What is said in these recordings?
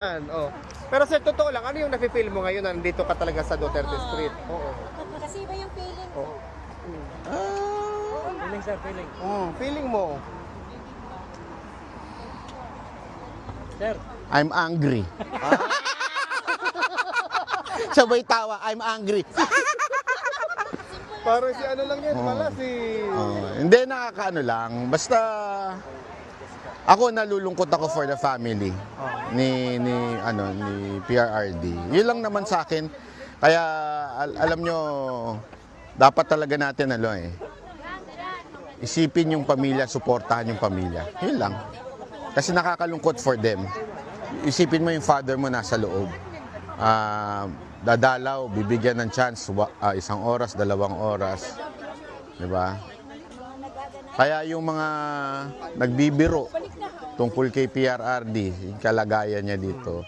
Oh. Pero sir, totoo lang, ano yung nafe-feel mo ngayon na nandito ka talaga sa Duterte Street? Oo. Kasi iba yung feeling ko. Oo. Feeling sir, feeling. Feeling mo? Sir, I'm angry. Sabay tawa, I'm angry. Parang si ano lang yan, pala si... Hindi, nakakaano lang. Basta ako nalulungkot ako for the family ni PRRD. Yun lang naman sa akin. Kaya alam nyo, dapat talaga natin isipin yung pamilya, suportahan yung pamilya. Yun lang. Kasi nakakalungkot for them. Isipin mo yung father mo nasa loob. Dadalaw, bibigyan ng chance, 1 oras, 2 oras. Diba? Kaya yung mga nagbibiro tungkol kay PRRD, yung kalagayan niya dito,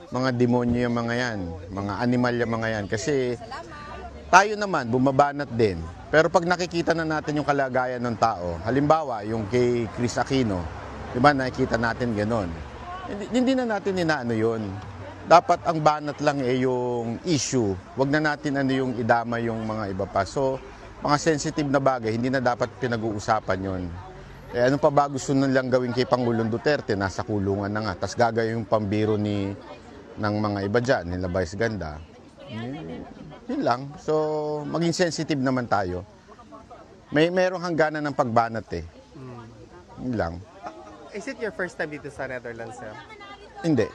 mga demonyo yung mga yan, mga animal yung mga yan. Kasi tayo naman, bumabanat din. Pero pag nakikita na natin yung kalagayan ng tao, halimbawa yung kay Chris Aquino, diba nakikita natin gano'n. Hindi na natin inaano yun. Dapat ang banat lang yung issue. Huwag na natin yung idama yung mga iba pa. So, mga sensitive na bagay, hindi na dapat pinag-uusapan yon. Ano pa ba gusto lang gawin kay Pangulong Duterte? Nasa kulungan na nga. Tapos gagawin yung pambiro ng mga iba dyan, nila Vice Ganda. Yun lang. So, maging sensitive naman tayo. Merong hangganan ng pagbanat eh. Yun lang. Is it your first time dito sa Netherlands, sir? Hindi.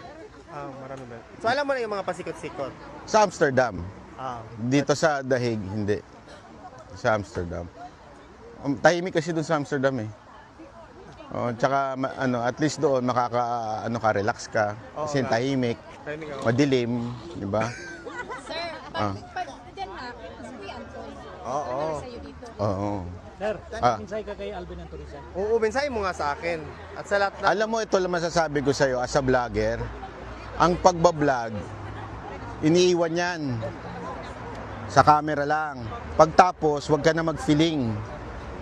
Marami ba? So alam mo na yung mga pasikot-sikot? Sa Amsterdam. Dito sa The Hague, hindi. Sa Amsterdam. Tahimik kasi doon sa Amsterdam eh. Tsaka at least doon relax ka. Kasi tahimik, madilim, di ba? Sir, pag Denmark, mas free Anton. Oo. Sa'yo dito. Oo. sir, minsay ka kay Alvin Antoriza. Oo, mensahe mo nga sa akin. At sa lahat na... Alam mo, ito lang masasabi ko sa'yo as a vlogger, ang pagbablog, iniiwan yan. Sa camera lang. Pagtapos, huwag ka na mag-feeling.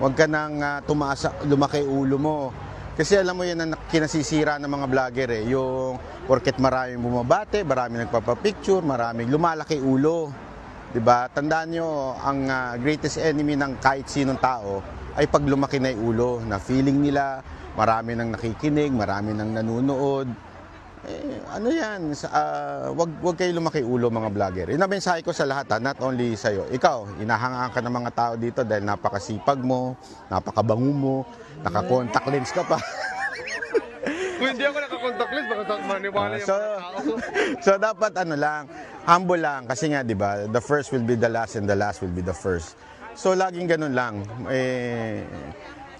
Huwag ka nang lumaki ulo mo. Kasi alam mo yan ang kinasisira ng mga vlogger eh. Yung porket maraming bumabate, maraming nagpapapicture, maraming lumalaki ulo. Diba? Tandaan nyo, ang greatest enemy ng kahit sinong tao ay pag lumaki na yung ulo, na feeling nila, marami nang nakikinig, marami nang nanonood. Ano yan, wag kayo lumaki ulo mga vlogger. Yun ang mensahe ko sa lahat, not only sa'yo. Ikaw, inahangaan ka ng mga tao dito dahil napakasipag mo, napakabango mo, naka-contact lens ka pa. Kung hindi ako nakakontact list, baka maniwala yung mga tao. So dapat humble lang. Kasi nga, di ba, the first will be the last and the last will be the first. So laging ganun lang.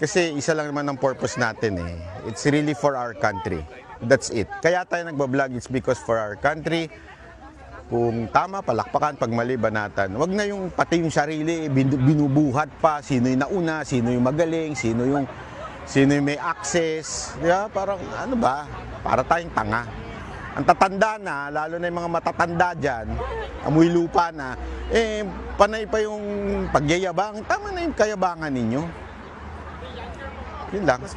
Kasi isa lang naman ang purpose natin eh. It's really for our country. That's it. Kaya tayo nagbablog, it's because for our country. Kung tama, palakpakan, pag mali, banatan. Huwag na yung pati yung sarili, binubuhat pa, sino yung nauna, sino yung magaling, sino yung may access. Diba? Parang ano ba? Para tayong tanga. Ang tatanda na, lalo na yung mga matatanda dyan, amoy lupa na, panay pa yung pagyayabang. Tama na yung kayabangan ninyo. Yun lang. Mas